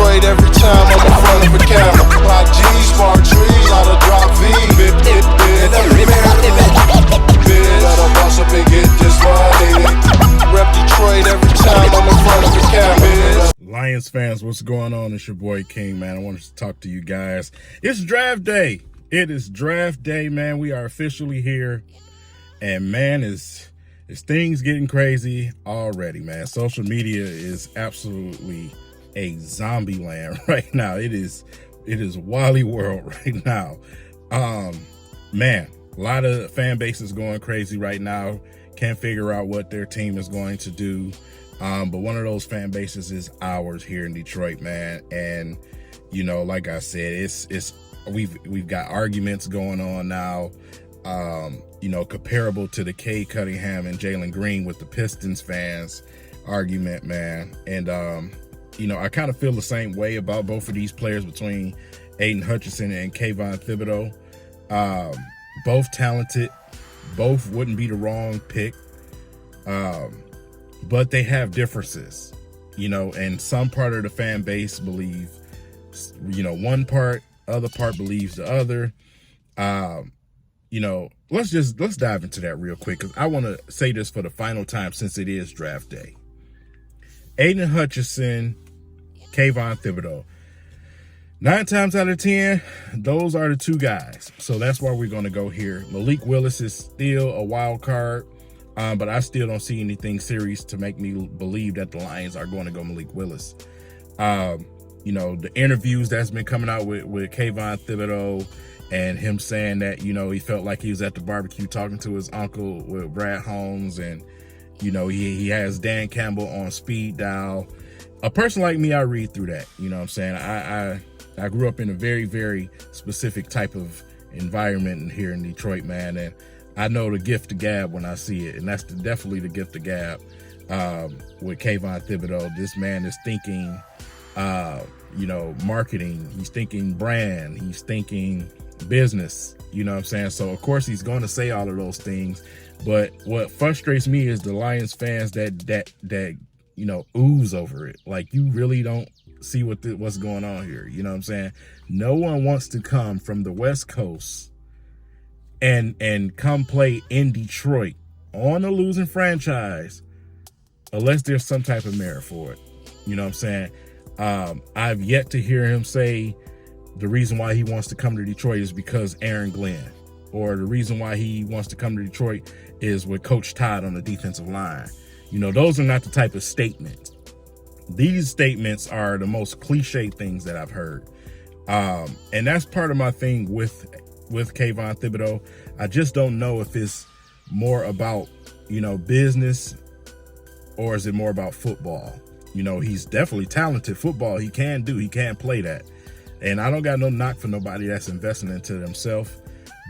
Detroit every time I'm in front of a camera. Pop G's, spark trees, lot of drop V. Better boss up and get this money. Rep Detroit every time I'm in front of a camera. Lions fans, what's going on? It's your boy King, man. I wanted to talk to you guys. It's draft day. It is draft day, man. We are officially here. And man, is things getting crazy already, man. Social media is absolutely a zombie land right now. It is Wally World right now. Man, a lot of fan bases going crazy right now. Can't figure out what their team is going to do. But one of those fan bases is ours here in Detroit, man. And you know, like I said, we've got arguments going on now. You know, comparable to the Cade Cunningham and Jalen Green with the Pistons fans argument, man. And you know, I kind of feel the same way about both of these players, between Aidan Hutchinson and Kayvon Thibodeaux. Both talented, both wouldn't be the wrong pick. But they have differences, you know, and some part of the fan base believe, you know, one part, other part believes the other. You know, let's dive into that real quick, because I want to say this for the final time since it is draft day. Aidan Hutchinson, Kayvon Thibodeaux. 9 times out of 10, those are the two guys. So that's why we're going to go here. Malik Willis is still a wild card. But I still don't see anything serious to make me believe that the Lions are going to go Malik Willis. You know, the interviews that's been coming out with Kayvon Thibodeaux, and him saying that, you know, he felt like he was at the barbecue talking to his uncle with Brad Holmes, and, you know, he has Dan Campbell on speed dial. A person like me, I read through that. You know what I'm saying? I grew up in a very, very specific type of environment here in Detroit, man, and I know the gift of gab when I see it, and that's definitely the gift of gab with Kayvon Thibodeaux. This man is thinking, you know, marketing. He's thinking brand. He's thinking business. You know what I'm saying? So, of course, he's going to say all of those things. But what frustrates me is the Lions fans that you know, ooze over it. Like, you really don't see what's going on here. You know what I'm saying? No one wants to come from the West Coast and come play in Detroit on a losing franchise unless there's some type of merit for it. You know what I'm saying? I've yet to hear him say the reason why he wants to come to Detroit is because Aaron Glenn, or the reason why he wants to come to Detroit is with Coach Todd on the defensive line. You know, those are not the type of statements. These statements are the most cliche things that I've heard. And that's part of my thing with Kayvon Thibodeaux. I just don't know if it's more about, you know, business, or is it more about football? You know, he's definitely talented. Football, he can play that. And I don't got no knock for nobody that's investing into themselves,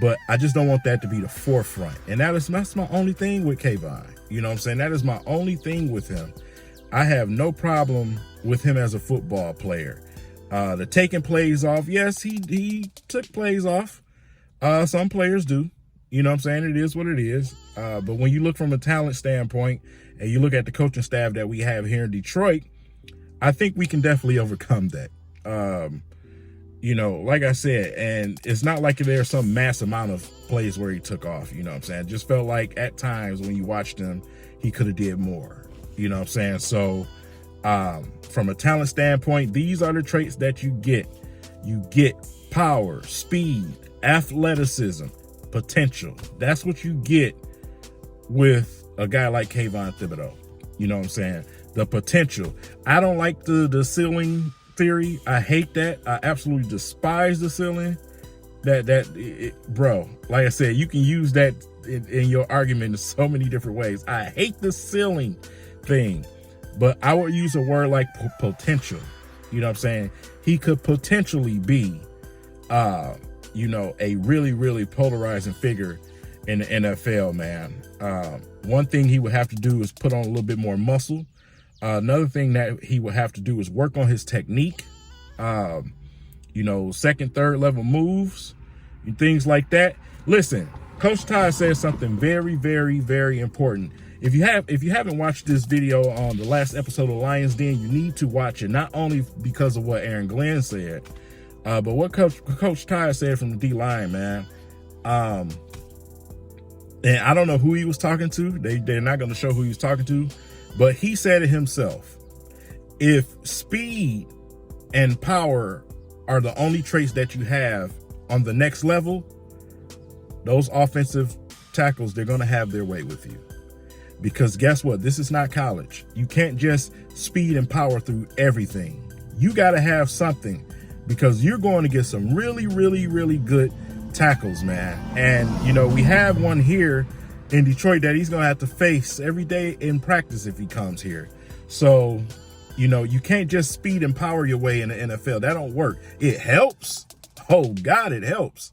but I just don't want that to be the forefront. And that's my only thing with Kayvon. You know what I'm saying? That is my only thing with him. I have no problem with him as a football player. The taking plays off, yes, he took plays off. Some players do. You know what I'm saying? It is what it is. But when you look from a talent standpoint and you look at the coaching staff that we have here in Detroit, I think we can definitely overcome that. You know, like I said, and it's not like there's some mass amount of plays where he took off. You know what I'm saying? It just felt like at times when you watched him, he could have did more. You know what I'm saying? So from a talent standpoint, these are the traits that you get. You get power, speed, athleticism, potential. That's what you get with a guy like Kayvon Thibodeaux. You know what I'm saying? The potential. I don't like the ceiling theory. I hate that. I absolutely despise the ceiling. Bro, like I said, you can use that in your argument in so many different ways. I hate the ceiling thing, but I would use a word like potential. You know what I'm saying? He could potentially be you know, a really, really polarizing figure in the NFL, man. One thing he would have to do is put on a little bit more muscle. Another thing that he would have to do is work on his technique. You know, second, third level moves and things like that. Listen, Coach Todd says something very, very, very important if you haven't watched this video on the last episode of Lions Den, you need to watch it, not only because of what Aaron Glenn said, but what Coach Ty said from the D-line, man. And I don't know who he was talking to. They're not going to show who he was talking to, but he said it himself. If speed and power are the only traits that you have on the next level, those offensive tackles, they're going to have their way with you. Because guess what? This is not college. You can't just speed and power through everything. You got to have something, because you're going to get some really, really, really good tackles, man. And, you know, we have one here in Detroit that he's going to have to face every day in practice if he comes here. So, you know, you can't just speed and power your way in the NFL. That don't work. It helps. Oh, God, it helps.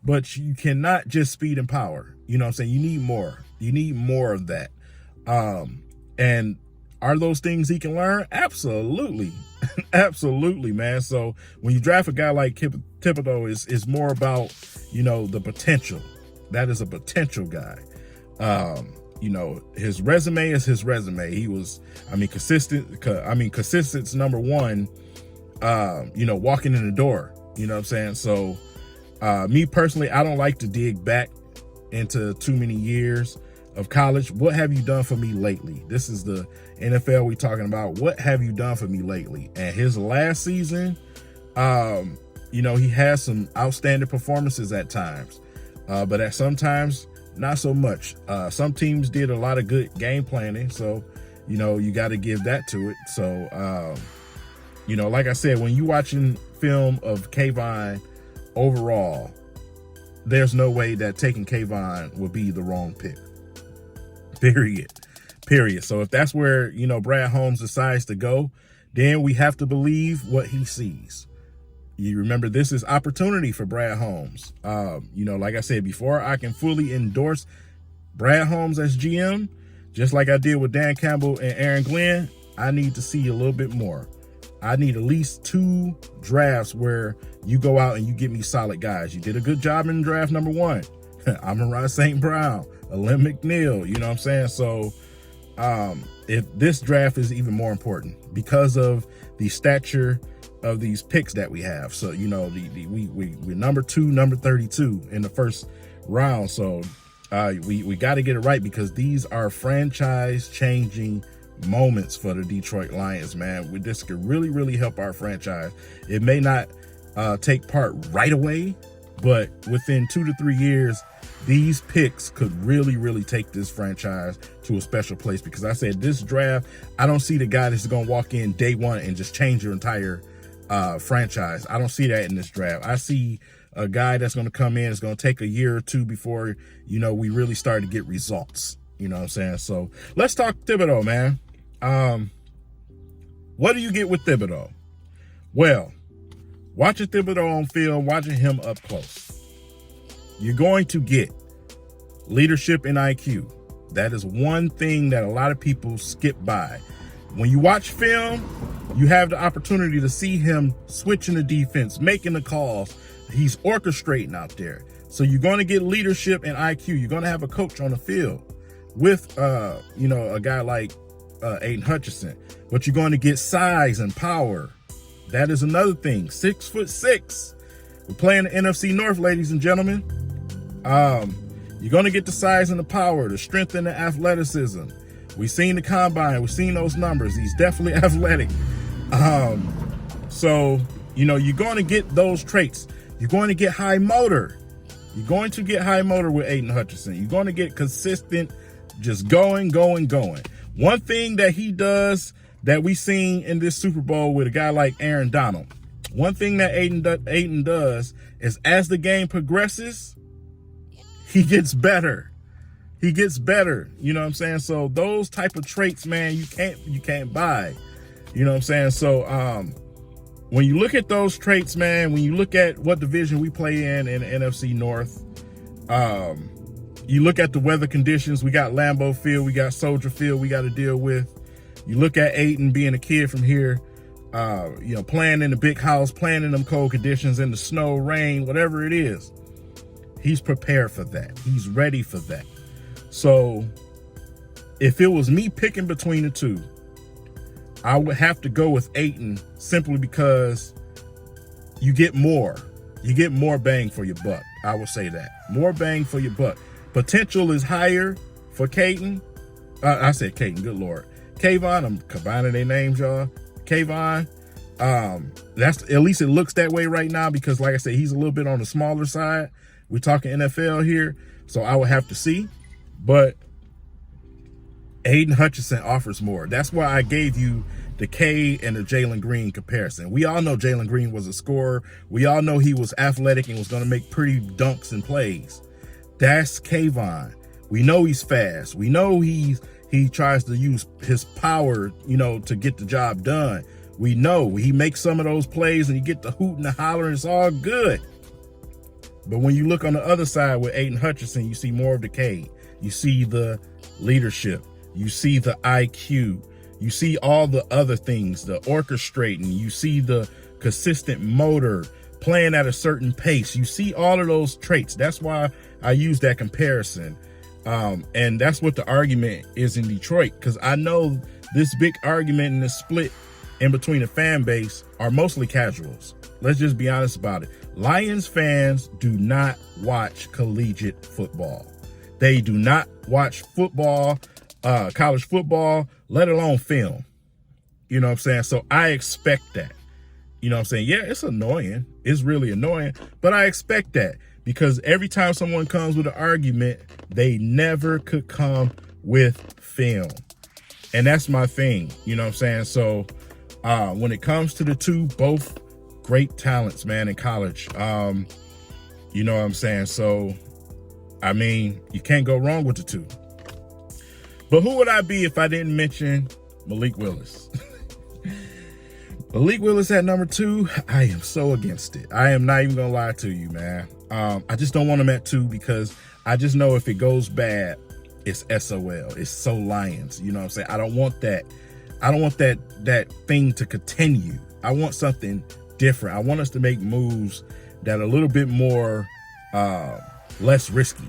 But you cannot just speed and power. You know what I'm saying? You need more. You need more of that. And are those things he can learn? Absolutely. Absolutely, man. So when you draft a guy like Thibodeaux, is more about, you know, the potential. That is a potential guy. You know, his resume is his resume. He was, consistent's number one, you know, walking in the door, you know what I'm saying? So, me personally, I don't like to dig back into too many years of college. What have you done for me lately? This is the NFL we're talking about. What have you done for me lately? And his last season, you know, he has some outstanding performances at times, but at sometimes not so much. Some teams did a lot of good game planning, so, you know, you got to give that to it. So, you know, like I said, when you watching film of Kayvon overall, there's no way that taking Kayvon would be the wrong pick. Period. So if that's where, you know, Brad Holmes decides to go, then we have to believe what he sees. You remember, this is opportunity for Brad Holmes. You know, like I said, before I can fully endorse Brad Holmes as GM, just like I did with Dan Campbell and Aaron Glenn, I need to see a little bit more. I need at least 2 drafts where you go out and you get me solid guys. You did a good job in draft number 1. Amon-Ra St. Brown, Alim McNeil, you know what I'm saying? So if this draft is even more important because of the stature of these picks that we have. So, you know, we're number 2, number 32 in the first round. So we got to get it right, because these are franchise changing moments for the Detroit Lions, man. This could really, really help our franchise. It may not take part right away, but within 2 to 3 years, these picks could really, really take this franchise to a special place. Because I said, this draft, I don't see the guy that's going to walk in day one and just change your entire franchise. I don't see that in this draft. I see a guy that's going to come in, it's going to take a year or 2 before, you know, we really start to get results. You know what I'm saying? So let's talk Thibodeaux, man. What do you get with Thibodeaux? Well, watching Thibodeaux on film, watching him up close, you're going to get leadership and IQ. That is one thing that a lot of people skip by. When you watch film, you have the opportunity to see him switching the defense, making the calls. He's orchestrating out there. So you're going to get leadership and IQ. You're going to have a coach on the field with, you know, a guy like Aidan Hutchinson. But you're going to get size and power. That is another thing. 6'6". We're playing the NFC North, ladies and gentlemen. You're going to get the size and the power, the strength and the athleticism. We've seen the combine. We've seen those numbers. He's definitely athletic. So, you know, you're going to get those traits. You're going to get high motor. You're going to get high motor with Aidan Hutchinson. You're going to get consistent, just going. One thing that he does that we seen in this Super Bowl with a guy like Aaron Donald, one thing that Aidan does is, as the game progresses, he gets better. He gets better. You know what I'm saying? So those type of traits, man, you can't buy. You know what I'm saying? So when you look at those traits, man, when you look at what division we play in the NFC North, you look at the weather conditions. We got Lambeau Field, we got Soldier Field we got to deal with. You look at Aidan being a kid from here, you know, playing in the big house, playing in them cold conditions, in the snow, rain, whatever it is. He's prepared for that. He's ready for that. So if it was me picking between the two, I would have to go with Aidan simply because you get more. You get more bang for your buck. I would say that. More bang for your buck. Potential is higher for Kayvon. I said Kayvon, good Lord. Kayvon, I'm combining their names, y'all. Kayvon. That's, at least it looks that way right now because, like I said, he's a little bit on the smaller side. We're talking NFL here, so I would have to see. But Aidan Hutchinson offers more. That's why I gave you the K and the Jalen Green comparison. We all know Jalen Green was a scorer. We all know he was athletic and was going to make pretty dunks and plays. That's Kayvon. We know he's fast. We know he tries to use his power, you know, to get the job done. We know he makes some of those plays and you get the hoot and the holler and it's all good. But when you look on the other side with Aidan Hutchinson, you see more of the K. You see the leadership. You see the IQ. You see all the other things, the orchestrating. You see the consistent motor, playing at a certain pace. You see all of those traits. That's why I use that comparison. And that's what the argument is in Detroit, because I know this big argument and this split in between the fan base are mostly casuals. Let's just be honest about it. Lions fans do not watch collegiate football. They do not watch football, college football, let alone film. You know what I'm saying? So I expect that. You know what I'm saying? Yeah, it's annoying. It's really annoying, but I expect that because every time someone comes with an argument, they never could come with film. And that's my thing. You know what I'm saying? So when it comes to the two, both great talents, man, in college. You know what I'm saying? So, I mean, you can't go wrong with the two. But who would I be if I didn't mention Malik Willis? Malik Willis at number 2, I am so against it. I am not even going to lie to you, man. I just don't want him at 2 because I just know if it goes bad, it's SOL. It's so Lions. You know what I'm saying? I don't want that. I don't want that thing to continue. I want something different. I want us to make moves that are a little bit more less risky.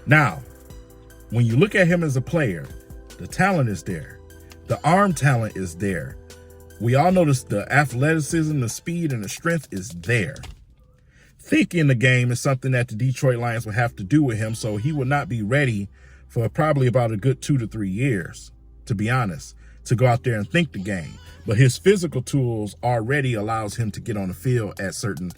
Now, when you look at him as a player, the talent is there. The arm talent is there. We all notice the athleticism, the speed, and the strength is there. Thinking the game is something that the Detroit Lions will have to do with him, so he will not be ready for probably about a good 2 to 3 years, to be honest, to go out there and think the game. But his physical tools already allows him to get on the field at certain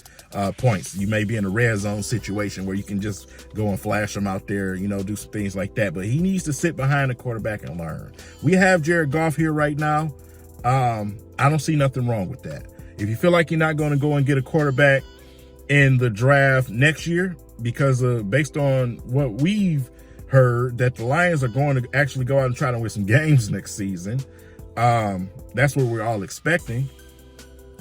points. You may be in a red zone situation where you can just go and flash him out there, you know, do some things like that. But he needs to sit behind the quarterback and learn. We have Jared Goff here right now. I don't see nothing wrong with that. If you feel like you're not going to go and get a quarterback in the draft next year, because based on what we've heard, that the Lions are going to actually go out and try to win some games next season. That's what we're all expecting.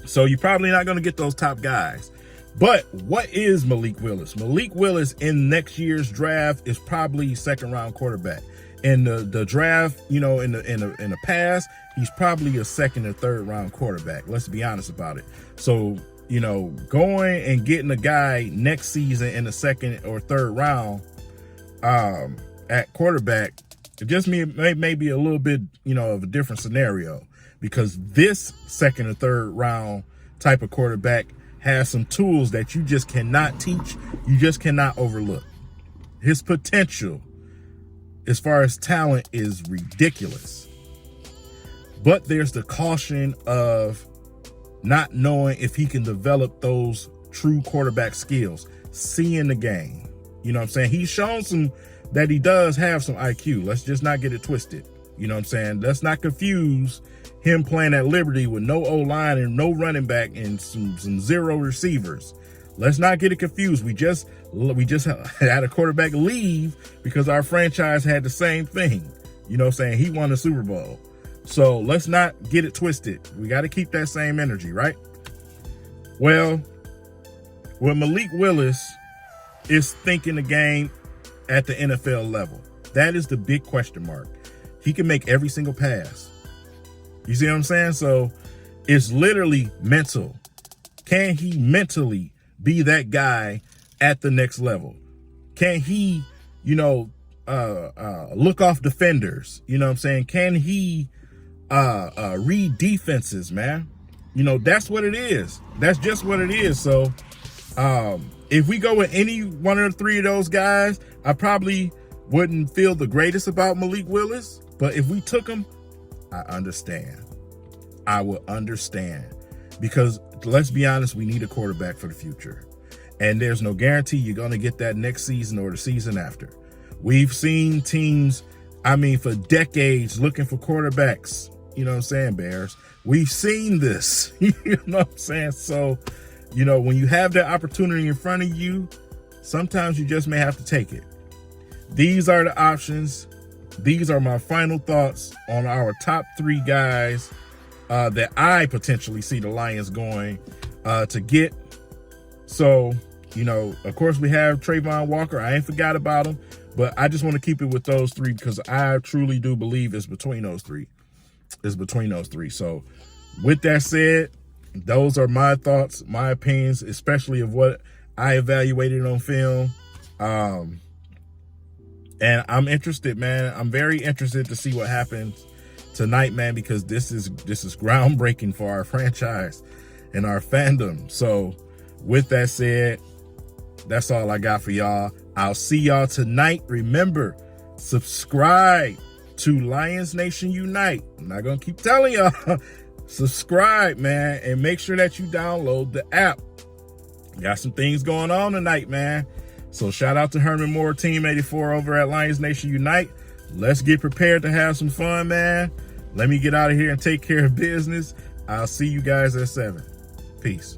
So you're probably not going to get those top guys. But what is Malik Willis? Malik Willis in next year's draft is probably second-round quarterback. In the draft, you know, in the past, he's probably a second or third-round quarterback. Let's be honest about it. So, you know, going and getting a guy next season in the second or third round at quarterback, it just may be a little bit, you know, of a different scenario, because this second or third round type of quarterback has some tools that you just cannot teach. You just cannot overlook. His potential as far as talent is ridiculous. But there's the caution of not knowing if he can develop those true quarterback skills, seeing the game. You know what I'm saying? He's shown that he does have some IQ. Let's just not get it twisted. You know what I'm saying? Let's not confuse him playing at Liberty with no O-line and no running back and some zero receivers. Let's not get it confused. We just had a quarterback leave because our franchise had the same thing. You know what I'm saying? He won the Super Bowl. So let's not get it twisted. We got to keep that same energy, right? Well, with Malik Willis is thinking the game at the NFL level. That is the big question mark. He can make every single pass. You see what I'm saying? So it's literally mental. Can he mentally be that guy at the next level? Can he, you know, look off defenders? You know what I'm saying? Can he read defenses, man? You know, that's what it is. That's just what it is. So if we go with any one of the three of those guys, I probably wouldn't feel the greatest about Malik Willis. But if we took him, I understand. I will understand. Because let's be honest, we need a quarterback for the future. And there's no guarantee you're going to get that next season or the season after. We've seen teams, I mean, for decades looking for quarterbacks. You know what I'm saying, Bears? We've seen this. You know what I'm saying? So, you know, when you have that opportunity in front of you, sometimes you just may have to take it. These are the options. These are my final thoughts on our top three guys that I potentially see the Lions going to get. So, you know, of course, we have Trayvon Walker. I ain't forgot about him, but I just want to keep it with those three because I truly do believe it's between those three. It's between those three. So with that said, those are my thoughts, my opinions, especially of what I evaluated on film. And I'm interested, man. I'm very interested to see what happens tonight, man, because this is groundbreaking for our franchise and our fandom. So with that said, that's all I got for y'all. I'll see y'all tonight. Remember, subscribe to Lions Nation Unite. I'm not going to keep telling y'all. Subscribe, man, and make sure that you download the app. Got some things going on tonight, man. So shout out to Herman Moore, Team 84 over at Lions Nation Unite. Let's get prepared to have some fun, man. Let me get out of here and take care of business. I'll see you guys at 7. Peace.